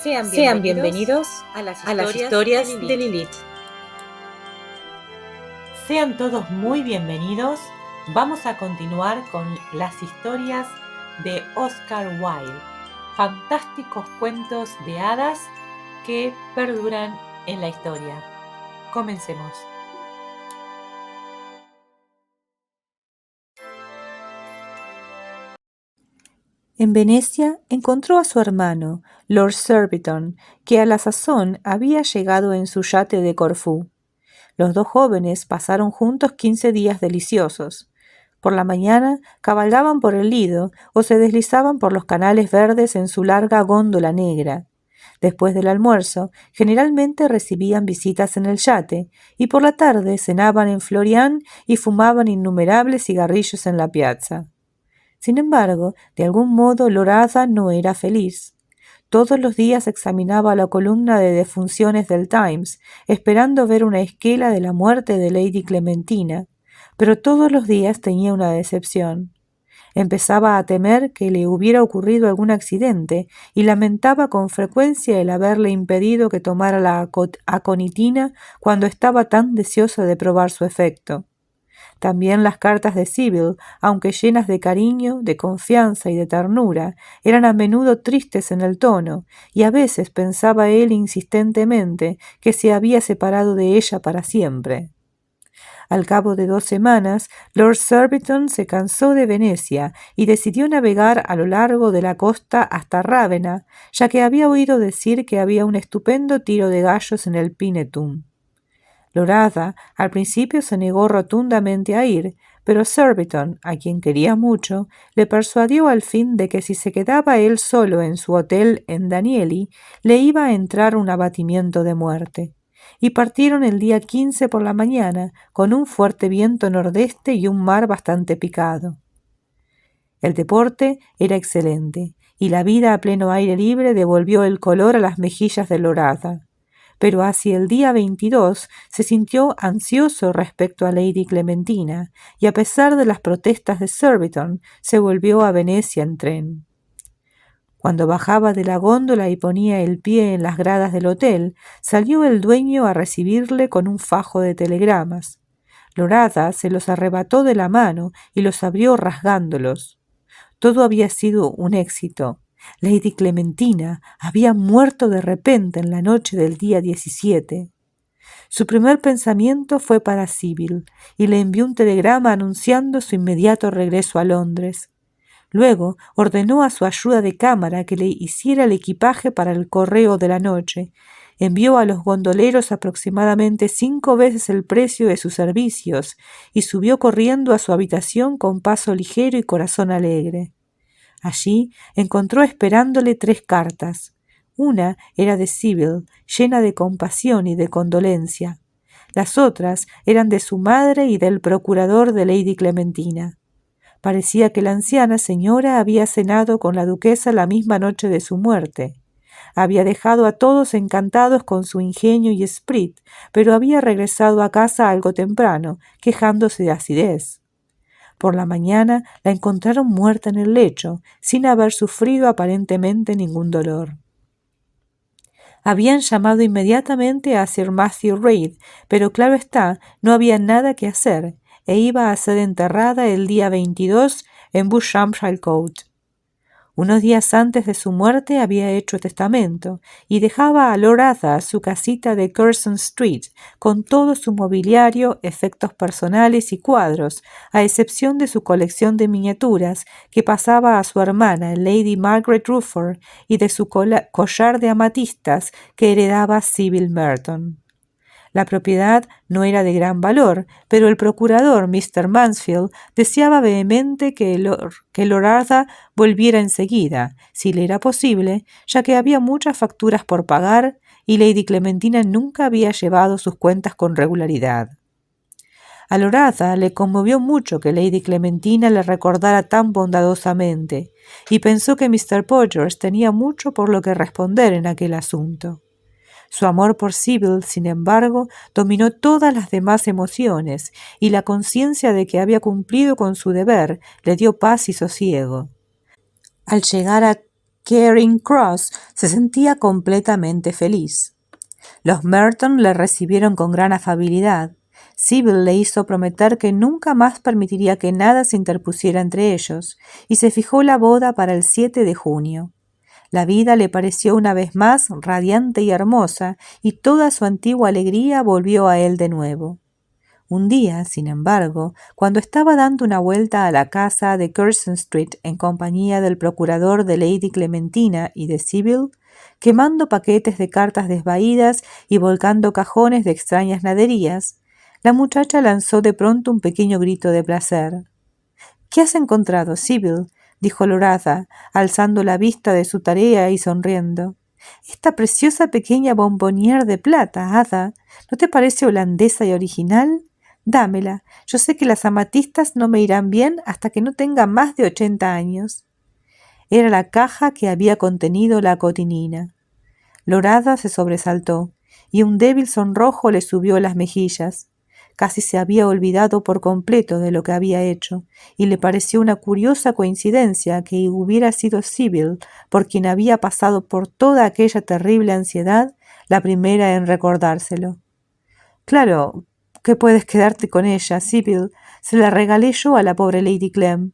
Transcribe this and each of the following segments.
Sean bienvenidos a las historias de Lilith. Sean todos muy bienvenidos. Vamos a continuar con las historias de Oscar Wilde, fantásticos cuentos de hadas que perduran en la historia. Comencemos. En Venecia encontró a su hermano, Lord Surbiton, que a la sazón había llegado en su yate de Corfú. Los dos jóvenes pasaron juntos 15 días deliciosos. Por la mañana cabalgaban por el Lido o se deslizaban por los canales verdes en su larga góndola negra. Después del almuerzo, generalmente recibían visitas en el yate y por la tarde cenaban en Florian y fumaban innumerables cigarrillos en la piazza. Sin embargo, de algún modo Lord Arthur no era feliz. Todos los días examinaba la columna de defunciones del Times, esperando ver una esquela de la muerte de Lady Clementina, pero todos los días tenía una decepción. Empezaba a temer que le hubiera ocurrido algún accidente y lamentaba con frecuencia el haberle impedido que tomara la aconitina cuando estaba tan deseosa de probar su efecto. También las cartas de Sibyl, aunque llenas de cariño, de confianza y de ternura, eran a menudo tristes en el tono, y a veces pensaba él insistentemente que se había separado de ella para siempre. Al cabo de 2 semanas, Lord Surbiton se cansó de Venecia y decidió navegar a lo largo de la costa hasta Rávena, ya que había oído decir que había un estupendo tiro de gallos en el Pinetum. Lord Arthur al principio se negó rotundamente a ir, pero Surbiton, a quien quería mucho, le persuadió al fin de que si se quedaba él solo en su hotel en Danieli, le iba a entrar un abatimiento de muerte. Y partieron el día 15 por la mañana, con un fuerte viento nordeste y un mar bastante picado. El deporte era excelente, y la vida a pleno aire libre devolvió el color a las mejillas de Lord Arthur. Pero hacia el día 22 se sintió ansioso respecto a Lady Clementina, y a pesar de las protestas de Surbiton, se volvió a Venecia en tren. Cuando bajaba de la góndola y ponía el pie en las gradas del hotel, salió el dueño a recibirle con un fajo de telegramas. Lord Arthur se los arrebató de la mano y los abrió rasgándolos. Todo había sido un éxito. Lady Clementina había muerto de repente en la noche del día 17. Su primer pensamiento fue para Sibyl y le envió un telegrama anunciando su inmediato regreso a Londres. Luego ordenó a su ayuda de cámara que le hiciera el equipaje para el correo de la noche. Envió a los gondoleros aproximadamente 5 veces el precio de sus servicios y subió corriendo a su habitación con paso ligero y corazón alegre. Allí encontró esperándole 3 cartas. Una era de Sibyl, llena de compasión y de condolencia. Las otras eran de su madre y del procurador de Lady Clementina. Parecía que la anciana señora había cenado con la duquesa la misma noche de su muerte. Había dejado a todos encantados con su ingenio y esprit, pero había regresado a casa algo temprano, quejándose de acidez. Por la mañana la encontraron muerta en el lecho, sin haber sufrido aparentemente ningún dolor. Habían llamado inmediatamente a Sir Matthew Reed, pero claro está, no había nada que hacer, e iba a ser enterrada el día 22 en Buckinghamshire Court. Unos días antes de su muerte había hecho testamento y dejaba a Lord Arthur su casita de Curzon Street con todo su mobiliario, efectos personales y cuadros, a excepción de su colección de miniaturas que pasaba a su hermana, Lady Margaret Rufford, y de su collar de amatistas que heredaba Sibyl Merton. La propiedad no era de gran valor, pero el procurador, Mr. Mansfield, deseaba vehemente que Lord Arthur volviera enseguida, si le era posible, ya que había muchas facturas por pagar y Lady Clementina nunca había llevado sus cuentas con regularidad. A Lord Arthur le conmovió mucho que Lady Clementina le recordara tan bondadosamente, y pensó que Mr. Podgers tenía mucho por lo que responder en aquel asunto. Su amor por Sibyl, sin embargo, dominó todas las demás emociones, y la conciencia de que había cumplido con su deber le dio paz y sosiego. Al llegar a Charing Cross se sentía completamente feliz. Los Merton le recibieron con gran afabilidad. Sybil le hizo prometer que nunca más permitiría que nada se interpusiera entre ellos, y se fijó la boda para el 7 de junio. La vida le pareció una vez más radiante y hermosa, y toda su antigua alegría volvió a él de nuevo. Un día, sin embargo, cuando estaba dando una vuelta a la casa de Curzon Street en compañía del procurador de Lady Clementina y de Sybil, quemando paquetes de cartas desvaídas y volcando cajones de extrañas naderías, la muchacha lanzó de pronto un pequeño grito de placer. —¿Qué has encontrado, Sybil? —dijo Loratha, alzando la vista de su tarea y sonriendo. —Esta preciosa pequeña bombonière de plata, Ada. ¿No te parece holandesa y original? Dámela. Yo sé que las amatistas no me irán bien hasta que no tenga más de 80 años. Era la caja que había contenido la cotinina. Loratha se sobresaltó, y un débil sonrojo le subió las mejillas. Casi se había olvidado por completo de lo que había hecho, y le pareció una curiosa coincidencia que hubiera sido Sybil, por quien había pasado por toda aquella terrible ansiedad, la primera en recordárselo. —Claro que puedes quedarte con ella, Sybil. Se la regalé yo a la pobre Lady Clem.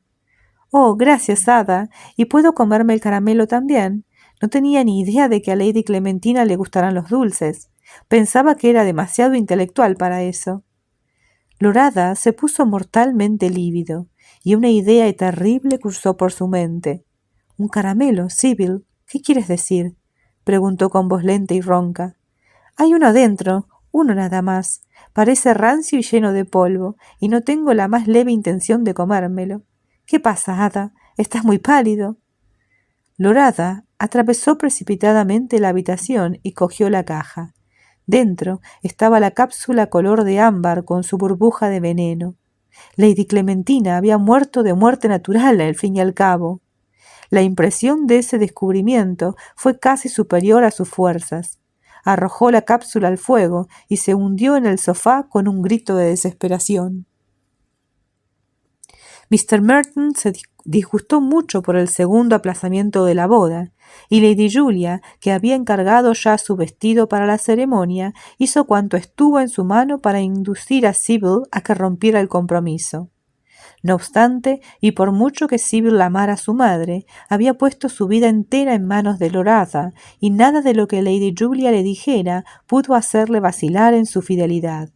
—Oh, gracias, Ada. ¿Y puedo comerme el caramelo también? No tenía ni idea de que a Lady Clementina le gustaran los dulces. Pensaba que era demasiado intelectual para eso. Loratha se puso mortalmente lívido, y una idea terrible cruzó por su mente. —¿Un caramelo, Sybil? ¿Qué quieres decir? —preguntó con voz lenta y ronca. —Hay uno adentro, uno nada más. Parece rancio y lleno de polvo, y no tengo la más leve intención de comérmelo. —¿Qué pasa, Ada? Estás muy pálido. Loratha atravesó precipitadamente la habitación y cogió la caja. Dentro estaba la cápsula color de ámbar con su burbuja de veneno. Lady Clementina había muerto de muerte natural, al fin y al cabo. La impresión de ese descubrimiento fue casi superior a sus fuerzas. Arrojó la cápsula al fuego y se hundió en el sofá con un grito de desesperación. Mr. Merton se disgustó mucho por el segundo aplazamiento de la boda, y Lady Julia, que había encargado ya su vestido para la ceremonia, hizo cuanto estuvo en su mano para inducir a Sybil a que rompiera el compromiso. No obstante, y por mucho que Sybil amara a su madre, había puesto su vida entera en manos de Loratha, y nada de lo que Lady Julia le dijera pudo hacerle vacilar en su fidelidad.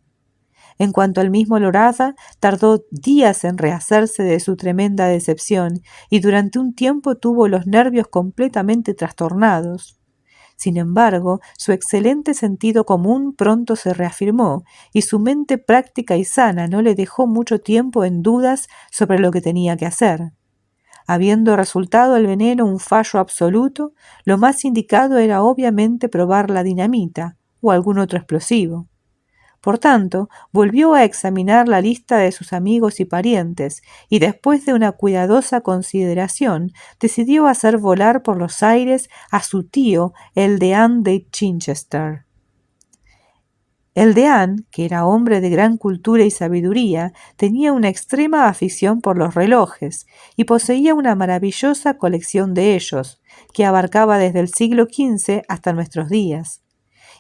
En cuanto al mismo Loratha, tardó días en rehacerse de su tremenda decepción, y durante un tiempo tuvo los nervios completamente trastornados. Sin embargo, su excelente sentido común pronto se reafirmó, y su mente práctica y sana no le dejó mucho tiempo en dudas sobre lo que tenía que hacer. Habiendo resultado el veneno un fallo absoluto, lo más indicado era obviamente probar la dinamita o algún otro explosivo. Por tanto, volvió a examinar la lista de sus amigos y parientes, y después de una cuidadosa consideración, decidió hacer volar por los aires a su tío, el deán de Chichester. El deán, que era hombre de gran cultura y sabiduría, tenía una extrema afición por los relojes, y poseía una maravillosa colección de ellos, que abarcaba desde el siglo XV hasta nuestros días.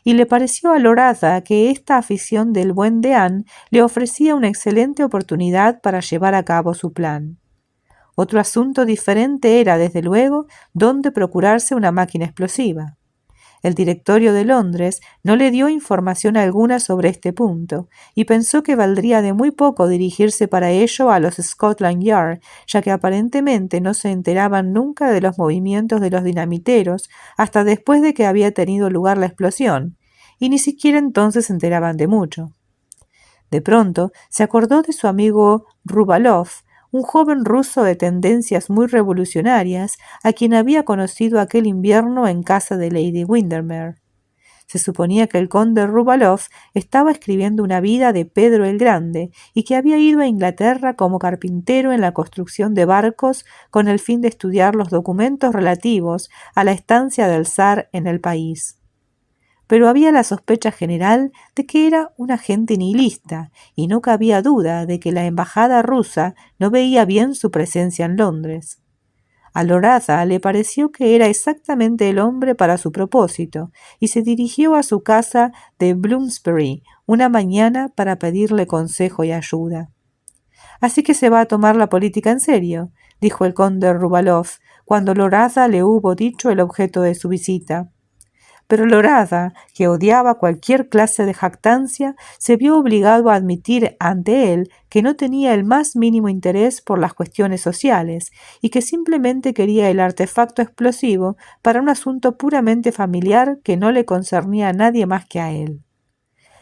Y le pareció a Loratha que esta afición del buen deán le ofrecía una excelente oportunidad para llevar a cabo su plan. Otro asunto diferente era, desde luego, dónde procurarse una máquina explosiva. El directorio de Londres no le dio información alguna sobre este punto, y pensó que valdría de muy poco dirigirse para ello a los Scotland Yard, ya que aparentemente no se enteraban nunca de los movimientos de los dinamiteros hasta después de que había tenido lugar la explosión, y ni siquiera entonces se enteraban de mucho. De pronto se acordó de su amigo Rubalov, un joven ruso de tendencias muy revolucionarias, a quien había conocido aquel invierno en casa de Lady Windermere. Se suponía que el conde Rubalov estaba escribiendo una vida de Pedro el Grande y que había ido a Inglaterra como carpintero en la construcción de barcos con el fin de estudiar los documentos relativos a la estancia del zar en el país. Pero había la sospecha general de que era un agente nihilista, y no cabía duda de que la embajada rusa no veía bien su presencia en Londres. A Lord Arthur le pareció que era exactamente el hombre para su propósito, y se dirigió a su casa de Bloomsbury una mañana para pedirle consejo y ayuda. «Así que se va a tomar la política en serio», dijo el conde Rubalov, cuando Lord Arthur le hubo dicho el objeto de su visita. Pero Lord Arthur, que odiaba cualquier clase de jactancia, se vio obligado a admitir ante él que no tenía el más mínimo interés por las cuestiones sociales y que simplemente quería el artefacto explosivo para un asunto puramente familiar que no le concernía a nadie más que a él.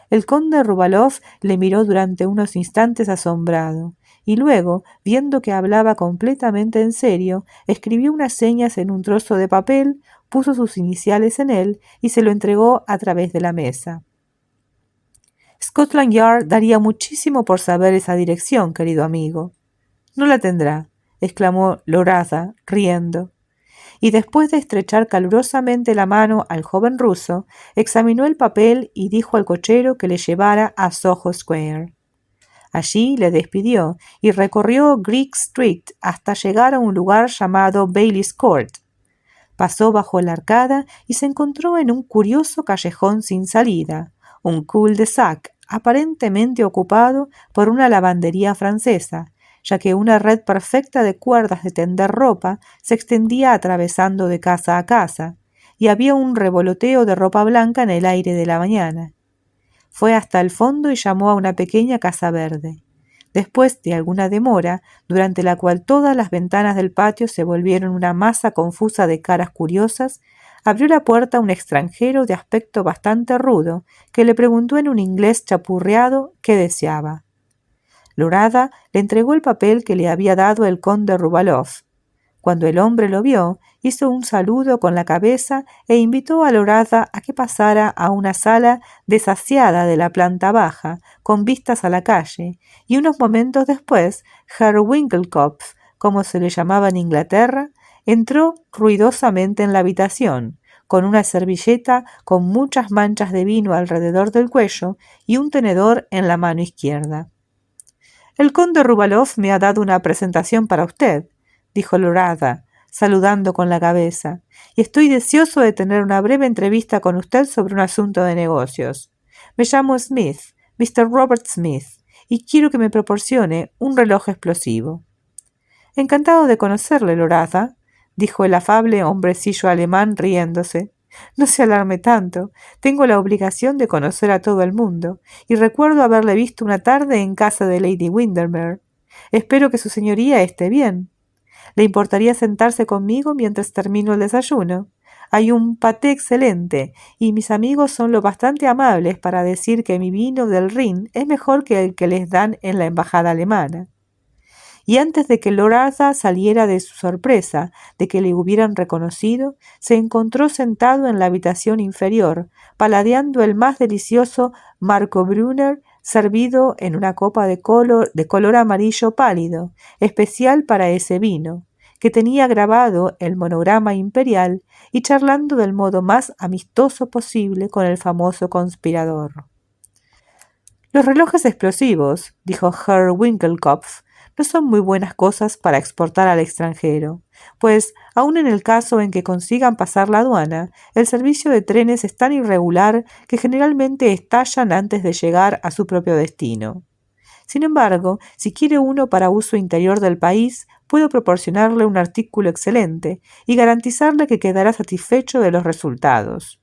El conde Rubalov le miró durante unos instantes asombrado, y luego, viendo que hablaba completamente en serio, escribió unas señas en un trozo de papel, puso sus iniciales en él y se lo entregó a través de la mesa. «Scotland Yard daría muchísimo por saber esa dirección, querido amigo». «No la tendrá», exclamó Lord Arthur, riendo. Y después de estrechar calurosamente la mano al joven ruso, examinó el papel y dijo al cochero que le llevara a Soho Square. Allí le despidió y recorrió Greek Street hasta llegar a un lugar llamado Bailey's Court. Pasó bajo la arcada y se encontró en un curioso callejón sin salida, un cul-de-sac aparentemente ocupado por una lavandería francesa, ya que una red perfecta de cuerdas de tender ropa se extendía atravesando de casa a casa, y había un revoloteo de ropa blanca en el aire de la mañana. Fue hasta el fondo y llamó a una pequeña casa verde. Después de alguna demora, durante la cual todas las ventanas del patio se volvieron una masa confusa de caras curiosas, abrió la puerta un extranjero de aspecto bastante rudo, que le preguntó en un inglés chapurreado qué deseaba. Lord Arthur le entregó el papel que le había dado el conde Rubalov. Cuando el hombre lo vio, hizo un saludo con la cabeza e invitó a Lord Arthur a que pasara a una sala desasiada de la planta baja, con vistas a la calle, y unos momentos después, Herr Winckelkopf, como se le llamaba en Inglaterra, entró ruidosamente en la habitación, con una servilleta con muchas manchas de vino alrededor del cuello y un tenedor en la mano izquierda. «El conde Rubalov me ha dado una presentación para usted», dijo Lord Arthur, saludando con la cabeza, «y estoy deseoso de tener una breve entrevista con usted sobre un asunto de negocios. Me llamo Smith, Mr. Robert Smith, y quiero que me proporcione un reloj explosivo». «Encantado de conocerle, Lord Arthur», dijo el afable hombrecillo alemán riéndose. «No se alarme tanto. Tengo la obligación de conocer a todo el mundo, y recuerdo haberle visto una tarde en casa de Lady Windermere. Espero que su señoría esté bien. ¿Le importaría sentarse conmigo mientras termino el desayuno? Hay un paté excelente, y mis amigos son lo bastante amables para decir que mi vino del Rin es mejor que el que les dan en la embajada alemana». Y antes de que Lord Arthur saliera de su sorpresa de que le hubieran reconocido, se encontró sentado en la habitación inferior, paladeando el más delicioso Marcobrunner servido en una copa de color amarillo pálido, especial para ese vino, que tenía grabado el monograma imperial, y charlando del modo más amistoso posible con el famoso conspirador. «Los relojes explosivos», dijo Herr Winckelkopf, «no son muy buenas cosas para exportar al extranjero, pues, aun en el caso en que consigan pasar la aduana, el servicio de trenes es tan irregular que generalmente estallan antes de llegar a su propio destino. Sin embargo, si quiere uno para uso interior del país, puedo proporcionarle un artículo excelente y garantizarle que quedará satisfecho de los resultados.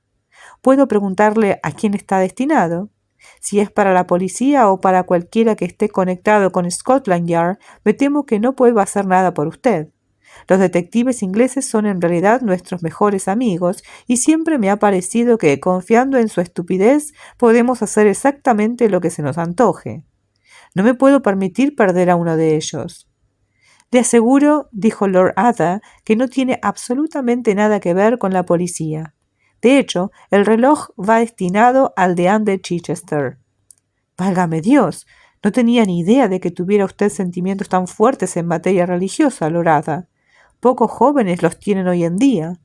Puedo preguntarle a quién está destinado. Si es para la policía o para cualquiera que esté conectado con Scotland Yard, me temo que no puedo hacer nada por usted. Los detectives ingleses son en realidad nuestros mejores amigos, y siempre me ha parecido que, confiando en su estupidez, podemos hacer exactamente lo que se nos antoje. No me puedo permitir perder a uno de ellos». «Le aseguro», dijo Lord Arthur, «que no tiene absolutamente nada que ver con la policía. De hecho, el reloj va destinado al deán de Chichester». «Válgame Dios, no tenía ni idea de que tuviera usted sentimientos tan fuertes en materia religiosa, Lord Arthur. Pocos jóvenes los tienen hoy en día».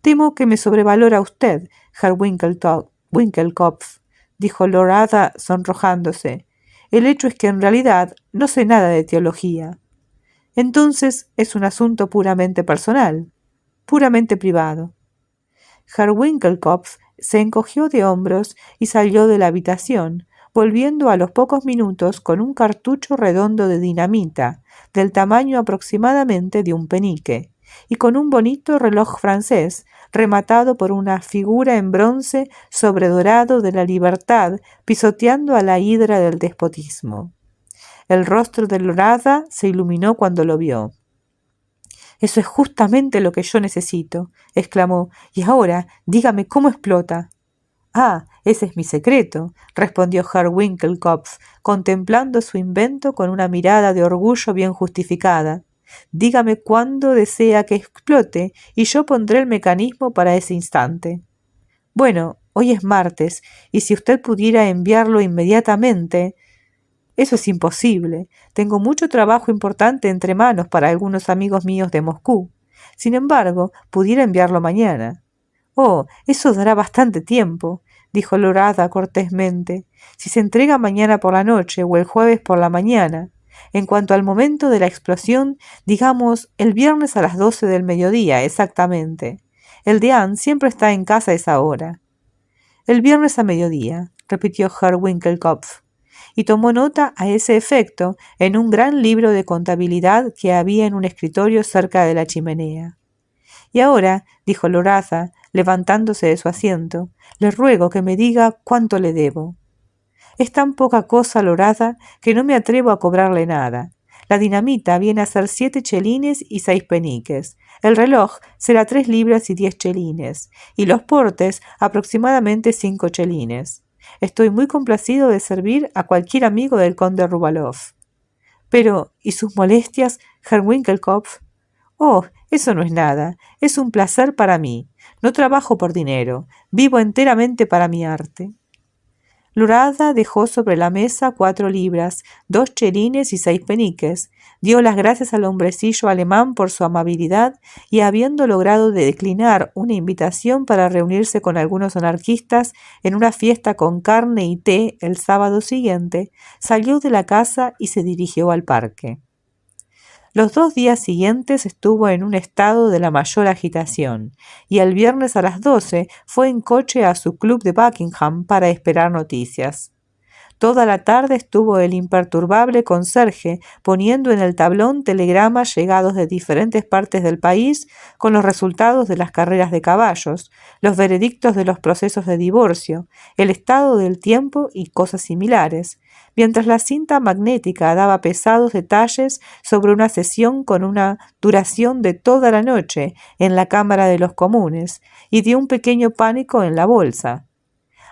«Temo que me sobrevalora usted, Herr Winckelkopf», dijo Lord Arthur sonrojándose. «El hecho es que en realidad no sé nada de teología». Entonces es un asunto puramente personal, puramente privado. Herr Winkelkopf se encogió de hombros y salió de la habitación, volviendo a los pocos minutos con un cartucho redondo de dinamita, del tamaño aproximadamente de un penique, y con un bonito reloj francés, rematado por una figura en bronce sobredorado de la libertad, pisoteando a la hidra del despotismo. El rostro de Lorada se iluminó cuando lo vio. «Eso es justamente lo que yo necesito», exclamó. «Y ahora, dígame cómo explota». «Ah, ese es mi secreto», respondió Herr Winkelkopf, contemplando su invento con una mirada de orgullo bien justificada. «Dígame cuándo desea que explote y yo pondré el mecanismo para ese instante». «Bueno, hoy es martes, y si usted pudiera enviarlo inmediatamente...» «Eso es imposible. Tengo mucho trabajo importante entre manos para algunos amigos míos de Moscú. Sin embargo, pudiera enviarlo mañana». «Oh, eso dará bastante tiempo», dijo Lorada cortésmente. «Si se entrega mañana por la noche o el jueves por la mañana. En cuanto al momento de la explosión, digamos el viernes a las 12 del mediodía, exactamente. El deán siempre está en casa a esa hora». «El viernes a mediodía», repitió Herr Winkelkopf, y tomó nota a ese efecto en un gran libro de contabilidad que había en un escritorio cerca de la chimenea. «Y ahora», dijo Lorada, levantándose de su asiento, «le ruego que me diga cuánto le debo». «Es tan poca cosa, Lorada, que no me atrevo a cobrarle nada. La dinamita viene a ser 7 chelines y 6 peniques. El reloj será 3 libras y 10 chelines, y los portes aproximadamente 5 chelines. Estoy muy complacido de servir a cualquier amigo del conde Rubalov». «Pero, ¿y sus molestias, Herr Winkelkopf?» «Oh, eso no es nada. Es un placer para mí. No trabajo por dinero. Vivo enteramente para mi arte». Lorada dejó sobre la mesa 4 libras, 2 chelines y 6 peniques, dio las gracias al hombrecillo alemán por su amabilidad y, habiendo logrado declinar una invitación para reunirse con algunos anarquistas en una fiesta con carne y té el sábado siguiente, salió de la casa y se dirigió al parque. Los 2 días siguientes estuvo en un estado de la mayor agitación, y el viernes a las 12 fue en coche a su club de Buckingham para esperar noticias. Toda la tarde estuvo el imperturbable conserje poniendo en el tablón telegramas llegados de diferentes partes del país con los resultados de las carreras de caballos, los veredictos de los procesos de divorcio, el estado del tiempo y cosas similares, mientras la cinta magnética daba pesados detalles sobre una sesión con una duración de toda la noche en la Cámara de los Comunes y de un pequeño pánico en la bolsa.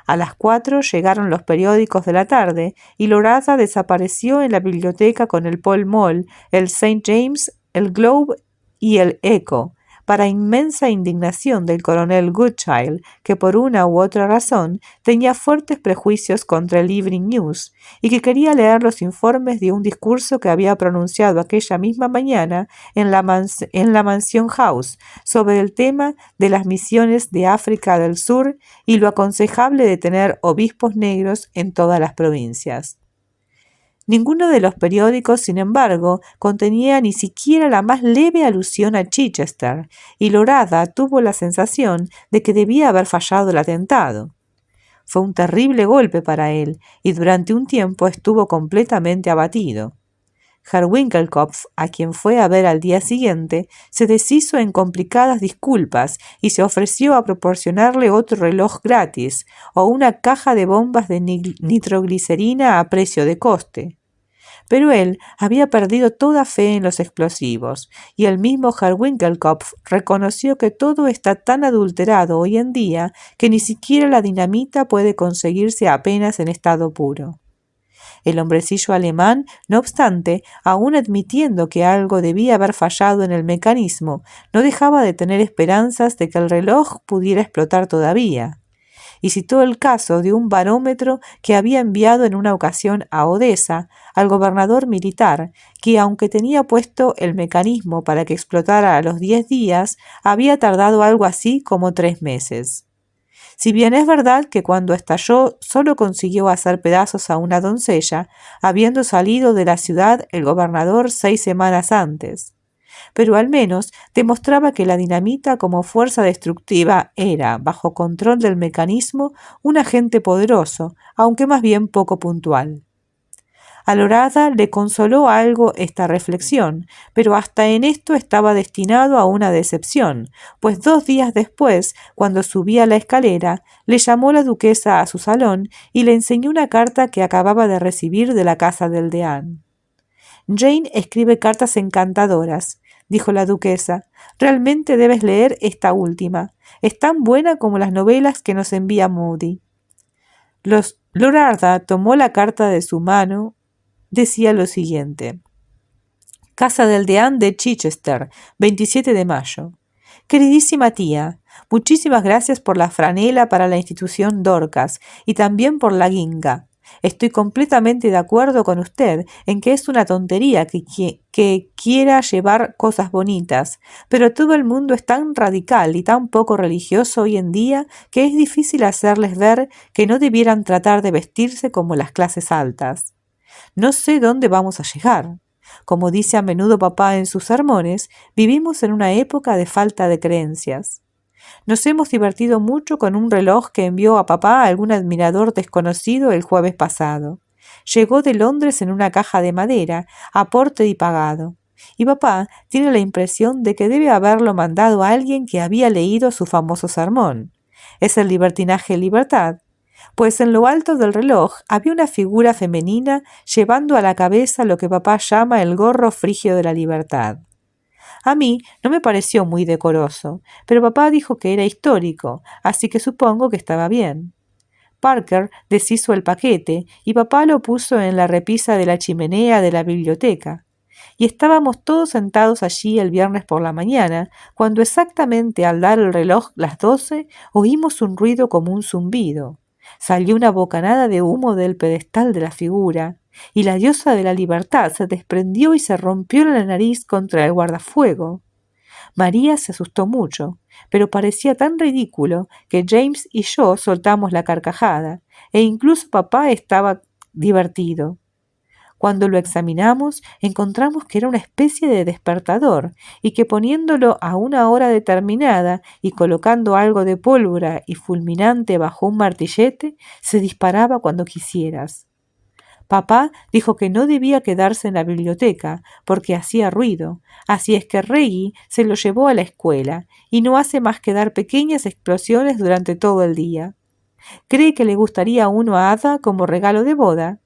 A las 4 llegaron los periódicos de la tarde y Lorada desapareció en la biblioteca con el Pall Mall, el St. James, el Globe y el Echo, para inmensa indignación del coronel Goodchild, que por una u otra razón tenía fuertes prejuicios contra el Evening News y que quería leer los informes de un discurso que había pronunciado aquella misma mañana en la Mansion House sobre el tema de las misiones de África del Sur y lo aconsejable de tener obispos negros en todas las provincias. Ninguno de los periódicos, sin embargo, contenía ni siquiera la más leve alusión a Chichester, y Lorada tuvo la sensación de que debía haber fallado el atentado. Fue un terrible golpe para él, y durante un tiempo estuvo completamente abatido. Herr Winkelkopf, a quien fue a ver al día siguiente, se deshizo en complicadas disculpas y se ofreció a proporcionarle otro reloj gratis o una caja de bombas de nitroglicerina a precio de coste. Pero él había perdido toda fe en los explosivos, y el mismo Herr Winkelkopf reconoció que todo está tan adulterado hoy en día que ni siquiera la dinamita puede conseguirse apenas en estado puro. El hombrecillo alemán, no obstante, aun admitiendo que algo debía haber fallado en el mecanismo, no dejaba de tener esperanzas de que el reloj pudiera explotar todavía, y citó el caso de un barómetro que había enviado en una ocasión a Odessa al gobernador militar, que aunque tenía puesto el mecanismo para que explotara a los 10 días, había tardado algo así como 3 meses. Si bien es verdad que cuando estalló solo consiguió hacer pedazos a una doncella, habiendo salido de la ciudad el gobernador 6 semanas antes. Pero al menos demostraba que la dinamita como fuerza destructiva era, bajo control del mecanismo, un agente poderoso, aunque más bien poco puntual. A Lorada le consoló algo esta reflexión, pero hasta en esto estaba destinado a una decepción, pues 2 días después, cuando subía la escalera, le llamó la duquesa a su salón y le enseñó una carta que acababa de recibir de la casa del deán. «Jane escribe cartas encantadoras», dijo la duquesa. «Realmente debes leer esta última. Es tan buena como las novelas que nos envía Moody». Lorada tomó la carta de su mano. Decía lo siguiente: Casa del Deán de Chichester, 27 de mayo. Queridísima tía, muchísimas gracias por la franela para la institución Dorcas y también por la guinga. Estoy completamente de acuerdo con usted en que es una tontería que quiera llevar cosas bonitas, pero todo el mundo es tan radical y tan poco religioso hoy en día que es difícil hacerles ver que no debieran tratar de vestirse como las clases altas. No sé dónde vamos a llegar. Como dice a menudo papá en sus sermones, vivimos en una época de falta de creencias. Nos hemos divertido mucho con un reloj que envió a papá algún admirador desconocido el jueves pasado. Llegó de Londres en una caja de madera, aporte y pagado. Y papá tiene la impresión de que debe haberlo mandado a alguien que había leído su famoso sermón. ¿Es el libertinaje libertad? Pues en lo alto del reloj había una figura femenina llevando a la cabeza lo que papá llama el gorro frigio de la libertad. A mí no me pareció muy decoroso, pero papá dijo que era histórico, así que supongo que estaba bien. Parker deshizo el paquete y papá lo puso en la repisa de la chimenea de la biblioteca. Y estábamos todos sentados allí el viernes por la mañana, cuando exactamente al dar el reloj las 12 oímos un ruido como un zumbido. Salió una bocanada de humo del pedestal de la figura, y la diosa de la libertad se desprendió y se rompió la nariz contra el guardafuego. María se asustó mucho, pero parecía tan ridículo que James y yo soltamos la carcajada, e incluso papá estaba divertido. Cuando lo examinamos, encontramos que era una especie de despertador y que poniéndolo a una hora determinada y colocando algo de pólvora y fulminante bajo un martillete, se disparaba cuando quisieras. Papá dijo que no debía quedarse en la biblioteca porque hacía ruido, así es que Reggie se lo llevó a la escuela y no hace más que dar pequeñas explosiones durante todo el día. ¿Cree que le gustaría uno a Ada como regalo de boda?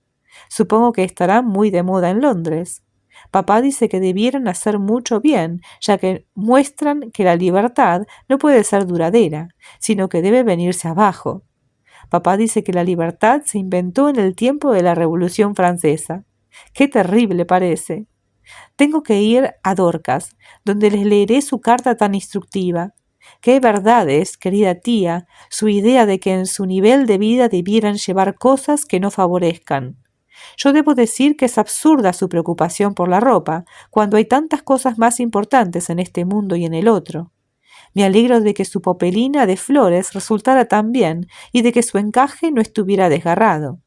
Supongo que estará muy de moda en Londres. Papá dice que debieran hacer mucho bien, ya que muestran que la libertad no puede ser duradera, sino que debe venirse abajo. Papá dice que la libertad se inventó en el tiempo de la Revolución Francesa. ¡Qué terrible parece! Tengo que ir a Dorcas, donde les leeré su carta tan instructiva. Qué verdad es, querida tía, su idea de que en su nivel de vida debieran llevar cosas que no favorezcan. Yo debo decir que es absurda su preocupación por la ropa, cuando hay tantas cosas más importantes en este mundo y en el otro. Me alegro de que su popelina de flores resultara tan bien y de que su encaje no estuviera desgarrado.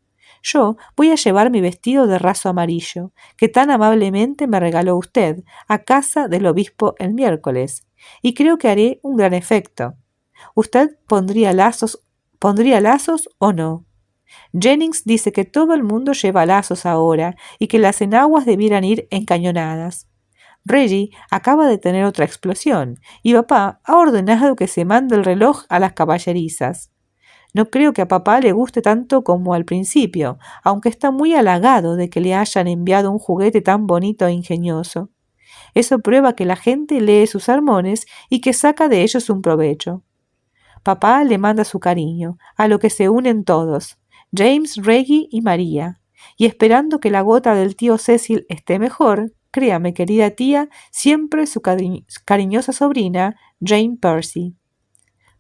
Yo voy a llevar mi vestido de raso amarillo, que tan amablemente me regaló usted, a casa del obispo el miércoles, y creo que haré un gran efecto. ¿Usted pondría lazos o no? Jennings dice que todo el mundo lleva lazos ahora y que las enaguas debieran ir encañonadas. Reggie acaba de tener otra explosión y papá ha ordenado que se mande el reloj a las caballerizas. No creo que a papá le guste tanto como al principio, aunque está muy halagado de que le hayan enviado un juguete tan bonito e ingenioso. Eso prueba que la gente lee sus sermones y que saca de ellos un provecho. Papá le manda su cariño, a lo que se unen todos, James, Reggie y María, y esperando que la gota del tío Cecil esté mejor, créame, querida tía, siempre su cariñosa sobrina, Jane Percy.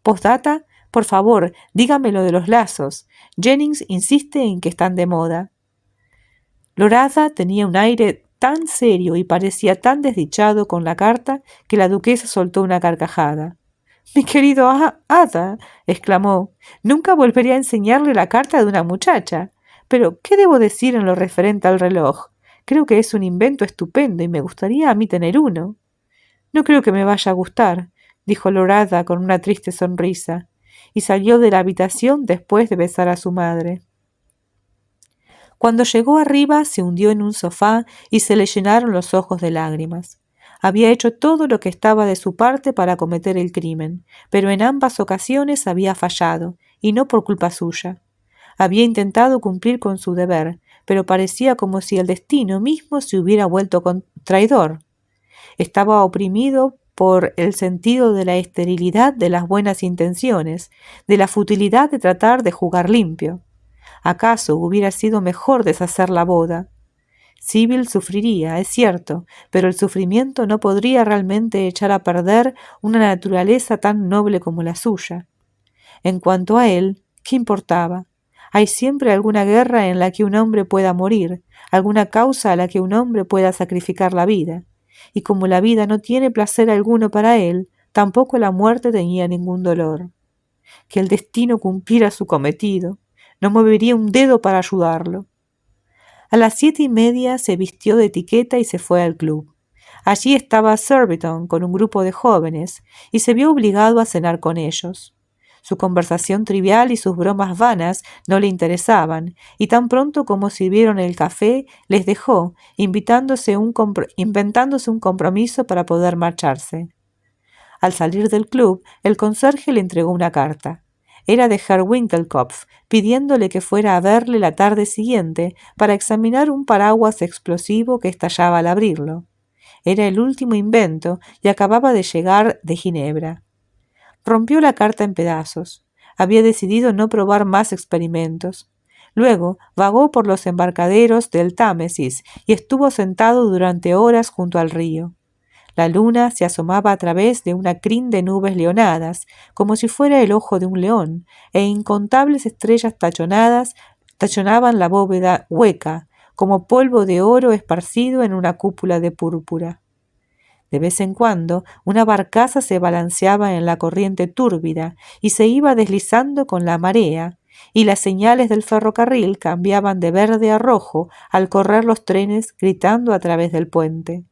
Postdata, por favor, dígame lo de los lazos. Jennings insiste en que están de moda. Lorada tenía un aire tan serio y parecía tan desdichado con la carta que la duquesa soltó una carcajada. Mi querido Ada, exclamó, nunca volveré a enseñarle la carta de una muchacha. Pero, ¿qué debo decir en lo referente al reloj? Creo que es un invento estupendo y me gustaría a mí tener uno. No creo que me vaya a gustar, dijo Lord Ada con una triste sonrisa, y salió de la habitación después de besar a su madre. Cuando llegó arriba se hundió en un sofá y se le llenaron los ojos de lágrimas. Había hecho todo lo que estaba de su parte para cometer el crimen, pero en ambas ocasiones había fallado, y no por culpa suya. Había intentado cumplir con su deber, pero parecía como si el destino mismo se hubiera vuelto traidor. Estaba oprimido por el sentido de la esterilidad de las buenas intenciones, de la futilidad de tratar de jugar limpio. ¿Acaso hubiera sido mejor deshacer la boda? Sibyl sufriría, es cierto, pero el sufrimiento no podría realmente echar a perder una naturaleza tan noble como la suya. En cuanto a él, ¿qué importaba? Hay siempre alguna guerra en la que un hombre pueda morir, alguna causa a la que un hombre pueda sacrificar la vida. Y como la vida no tiene placer alguno para él, tampoco la muerte tenía ningún dolor. Que el destino cumpliera su cometido. No movería un dedo para ayudarlo. A las 7:30 se vistió de etiqueta y se fue al club. Allí estaba Surbiton con un grupo de jóvenes y se vio obligado a cenar con ellos. Su conversación trivial y sus bromas vanas no le interesaban, y tan pronto como sirvieron el café, les dejó, inventándose un compromiso para poder marcharse. Al salir del club, el conserje le entregó una carta. Era de Herr Winkelkopf, pidiéndole que fuera a verle la tarde siguiente para examinar un paraguas explosivo que estallaba al abrirlo. Era el último invento y acababa de llegar de Ginebra. Rompió la carta en pedazos. Había decidido no probar más experimentos. Luego vagó por los embarcaderos del Támesis y estuvo sentado durante horas junto al río. La luna se asomaba a través de una crin de nubes leonadas, como si fuera el ojo de un león, e incontables estrellas tachonaban la bóveda hueca, como polvo de oro esparcido en una cúpula de púrpura. De vez en cuando, una barcaza se balanceaba en la corriente túrbida y se iba deslizando con la marea, y las señales del ferrocarril cambiaban de verde a rojo al correr los trenes gritando a través del puente.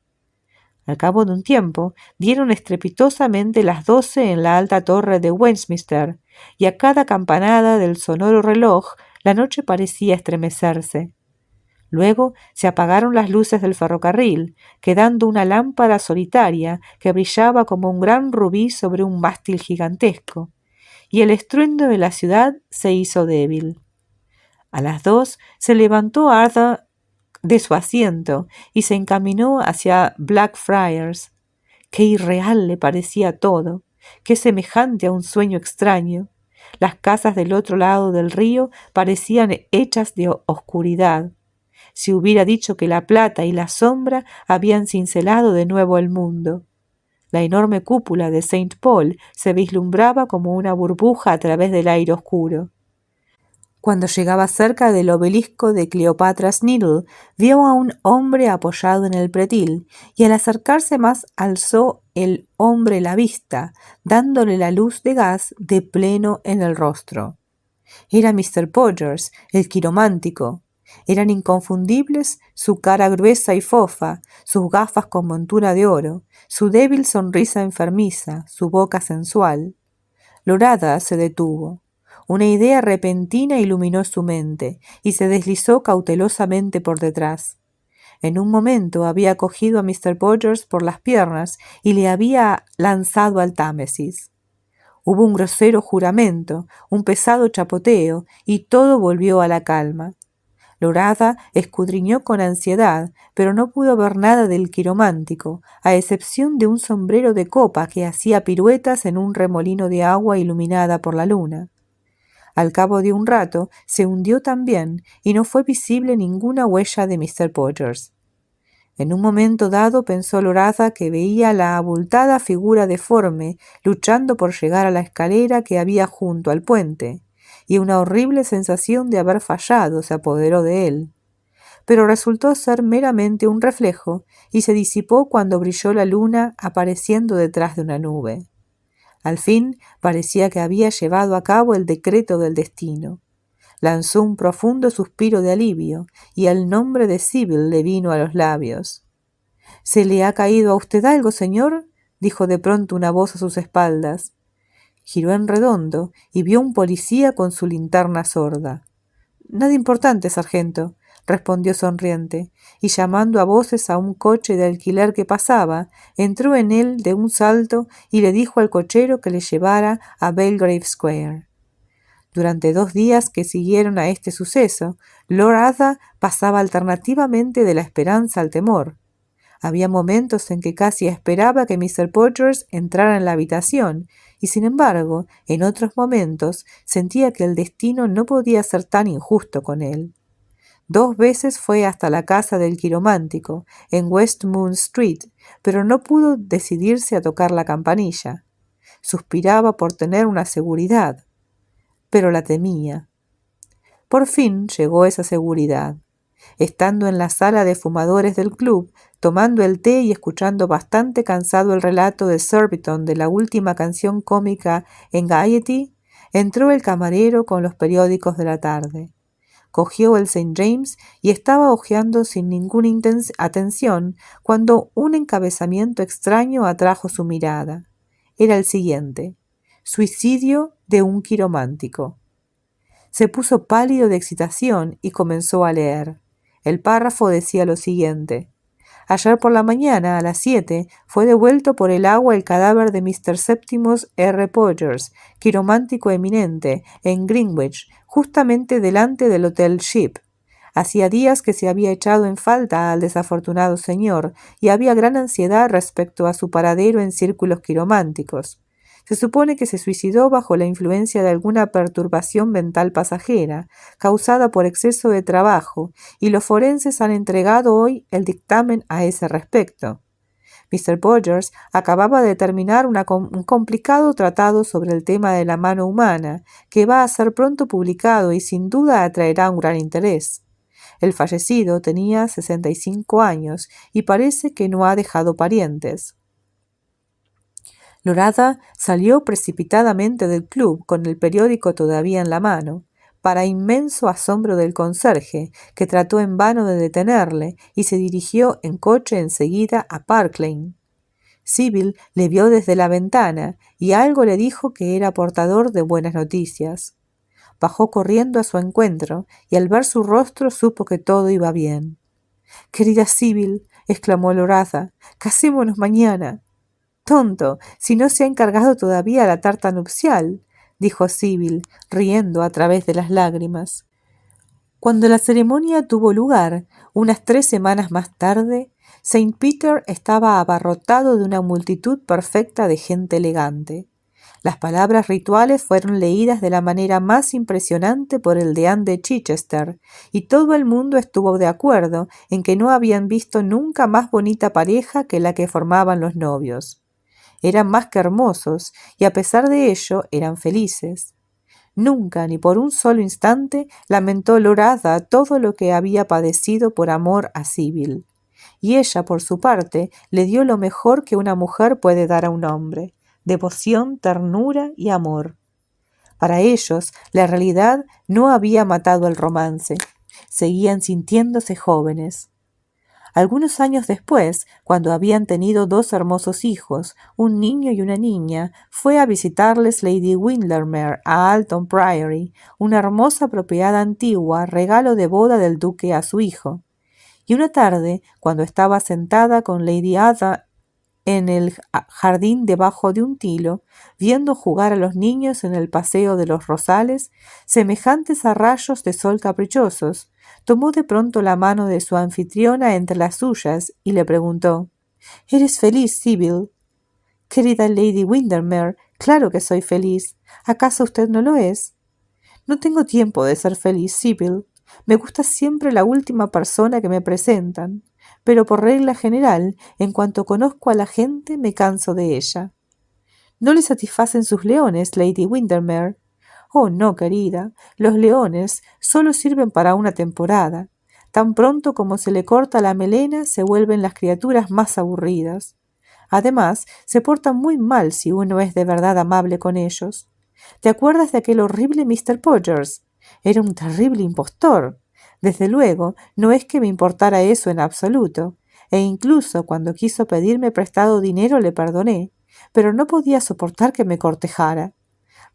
Al cabo de un tiempo, dieron estrepitosamente las 12 en la alta torre de Westminster, y a cada campanada del sonoro reloj la noche parecía estremecerse. Luego se apagaron las luces del ferrocarril, quedando una lámpara solitaria que brillaba como un gran rubí sobre un mástil gigantesco, y el estruendo de la ciudad se hizo débil. A las 2 se levantó Arthur de su asiento y se encaminó hacia Blackfriars. Qué irreal le parecía todo, qué semejante a un sueño extraño. Las casas del otro lado del río parecían hechas de oscuridad. Si hubiera dicho que la plata y la sombra habían cincelado de nuevo el mundo. La enorme cúpula de Saint Paul se vislumbraba como una burbuja a través del aire oscuro. Cuando llegaba cerca del obelisco de Cleopatra's Needle, vio a un hombre apoyado en el pretil, y al acercarse más alzó el hombre la vista, dándole la luz de gas de pleno en el rostro. Era Mr. Podgers, el quiromántico. Eran inconfundibles su cara gruesa y fofa, sus gafas con montura de oro, su débil sonrisa enfermiza, su boca sensual. Lord Ada se detuvo. Una idea repentina iluminó su mente y se deslizó cautelosamente por detrás. En un momento había cogido a Mr. Podgers por las piernas y le había lanzado al Támesis. Hubo un grosero juramento, un pesado chapoteo, y todo volvió a la calma. Lord Ada escudriñó con ansiedad, pero no pudo ver nada del quiromántico, a excepción de un sombrero de copa que hacía piruetas en un remolino de agua iluminada por la luna. Al cabo de un rato se hundió también y no fue visible ninguna huella de Mr. Podgers. En un momento dado pensó Lord Ada que veía la abultada figura deforme luchando por llegar a la escalera que había junto al puente, y una horrible sensación de haber fallado se apoderó de él. Pero resultó ser meramente un reflejo y se disipó cuando brilló la luna apareciendo detrás de una nube. Al fin parecía que había llevado a cabo el decreto del destino. Lanzó un profundo suspiro de alivio y el nombre de Sibyl le vino a los labios. —¿Se le ha caído a usted algo, señor? —dijo de pronto una voz a sus espaldas. Giró en redondo y vio un policía con su linterna sorda. —Nada importante, sargento —respondió sonriente, y llamando a voces a un coche de alquiler que pasaba, entró en él de un salto y le dijo al cochero que le llevara a Belgrave Square. Durante 2 días que siguieron a este suceso, Lord Arthur pasaba alternativamente de la esperanza al temor. Había momentos en que casi esperaba que Mr. Podgers entrara en la habitación, y sin embargo, en otros momentos sentía que el destino no podía ser tan injusto con él. 2 veces fue hasta la casa del quiromántico, en West Moon Street, pero no pudo decidirse a tocar la campanilla. Suspiraba por tener una seguridad, pero la temía. Por fin llegó esa seguridad. Estando en la sala de fumadores del club, tomando el té y escuchando bastante cansado el relato de Surbiton de la última canción cómica en Gaiety, entró el camarero con los periódicos de la tarde. Cogió el St. James y estaba hojeando sin ninguna atención cuando un encabezamiento extraño atrajo su mirada. Era el siguiente: Suicidio de un quiromántico. Se puso pálido de excitación y comenzó a leer. El párrafo decía lo siguiente: ayer por la mañana, a las 7, fue devuelto por el agua el cadáver de Mr. Septimus R. Podgers, quiromántico eminente, en Greenwich, justamente delante del Hotel Ship. Hacía días que se había echado en falta al desafortunado señor y había gran ansiedad respecto a su paradero en círculos quirománticos. Se supone que se suicidó bajo la influencia de alguna perturbación mental pasajera, causada por exceso de trabajo, y los forenses han entregado hoy el dictamen a ese respecto. Mr. Podgers acababa de terminar un complicado tratado sobre el tema de la mano humana, que va a ser pronto publicado y sin duda atraerá un gran interés. El fallecido tenía 65 años y parece que no ha dejado parientes. Lord Arthur salió precipitadamente del club con el periódico todavía en la mano, para inmenso asombro del conserje, que trató en vano de detenerle y se dirigió en coche enseguida a Park Lane. Sibyl le vio desde la ventana y algo le dijo que era portador de buenas noticias. Bajó corriendo a su encuentro y al ver su rostro supo que todo iba bien. —Querida Sibyl —exclamó Lord Arthur—, casémonos mañana. —Tonto, si no se ha encargado todavía la tarta nupcial —dijo Sibyl, riendo a través de las lágrimas. Cuando la ceremonia tuvo lugar, unas 3 semanas más tarde, St. Peter estaba abarrotado de una multitud perfecta de gente elegante. Las palabras rituales fueron leídas de la manera más impresionante por el deán de Chichester, y todo el mundo estuvo de acuerdo en que no habían visto nunca más bonita pareja que la que formaban los novios. Eran más que hermosos, y a pesar de ello eran felices. Nunca, ni por un solo instante, lamentó Lord Arthur todo lo que había padecido por amor a Sibyl. Y ella, por su parte, le dio lo mejor que una mujer puede dar a un hombre: devoción, ternura y amor. Para ellos, la realidad no había matado el romance. Seguían sintiéndose jóvenes. Algunos años después, cuando habían tenido 2 hermosos hijos, un niño y una niña, fue a visitarles Lady Windermere a Alton Priory, una hermosa propiedad antigua, regalo de boda del duque a su hijo. Y una tarde, cuando estaba sentada con Lady Ada en el jardín debajo de un tilo, viendo jugar a los niños en el paseo de los rosales, semejantes a rayos de sol caprichosos, tomó de pronto la mano de su anfitriona entre las suyas y le preguntó: —¿Eres feliz, Sibyl? —Querida Lady Windermere, claro que soy feliz. ¿Acaso usted no lo es? —No tengo tiempo de ser feliz, Sibyl. Me gusta siempre la última persona que me presentan, pero por regla general, en cuanto conozco a la gente, me canso de ella. —¿No le satisfacen sus leones, Lady Windermere? —Oh, no, querida. Los leones solo sirven para una temporada. Tan pronto como se le corta la melena, se vuelven las criaturas más aburridas. Además, se portan muy mal si uno es de verdad amable con ellos. ¿Te acuerdas de aquel horrible Mr. Podgers? Era un terrible impostor. Desde luego, no es que me importara eso en absoluto, e incluso cuando quiso pedirme prestado dinero le perdoné, pero no podía soportar que me cortejara.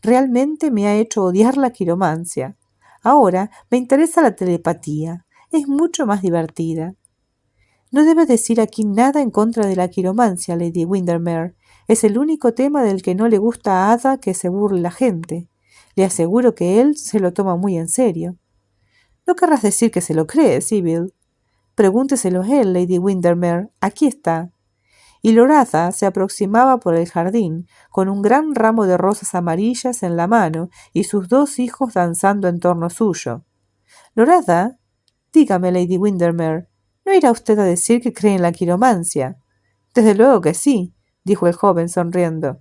Realmente me ha hecho odiar la quiromancia. Ahora me interesa la telepatía. Es mucho más divertida. No debes decir aquí nada en contra de la quiromancia, Lady Windermere. Es el único tema del que no le gusta a Ada que se burle la gente. Le aseguro que él se lo toma muy en serio. No querrás decir que se lo cree, Sibyl. Pregúnteselo a él, Lady Windermere. Aquí está. Y Loratha se aproximaba por el jardín, con un gran ramo de rosas amarillas en la mano y sus 2 hijos danzando en torno suyo. Loratha, dígame, Lady Windermere, ¿no irá usted a decir que cree en la quiromancia? Desde luego que sí, dijo el joven sonriendo.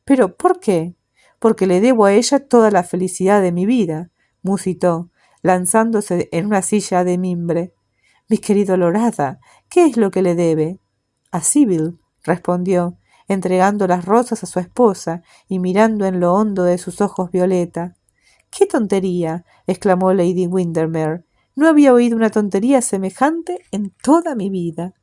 ¿Pero por qué? Porque le debo a ella toda la felicidad de mi vida, musitó, lanzándose en una silla de mimbre. Mi querido Loratha, ¿qué es lo que le debe? A Sibyl, respondió, entregando las rosas a su esposa y mirando en lo hondo de sus ojos violeta. ¡Qué tontería! Exclamó Lady Windermere. No había oído una tontería semejante en toda mi vida.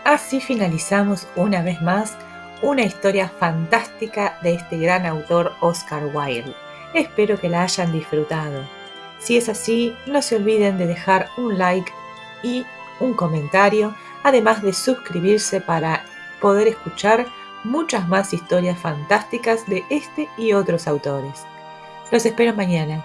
Así finalizamos una vez más una historia fantástica de este gran autor Oscar Wilde. Espero que la hayan disfrutado. Si es así, no se olviden de dejar un like y un comentario, además de suscribirse para poder escuchar muchas más historias fantásticas de este y otros autores. Los espero mañana.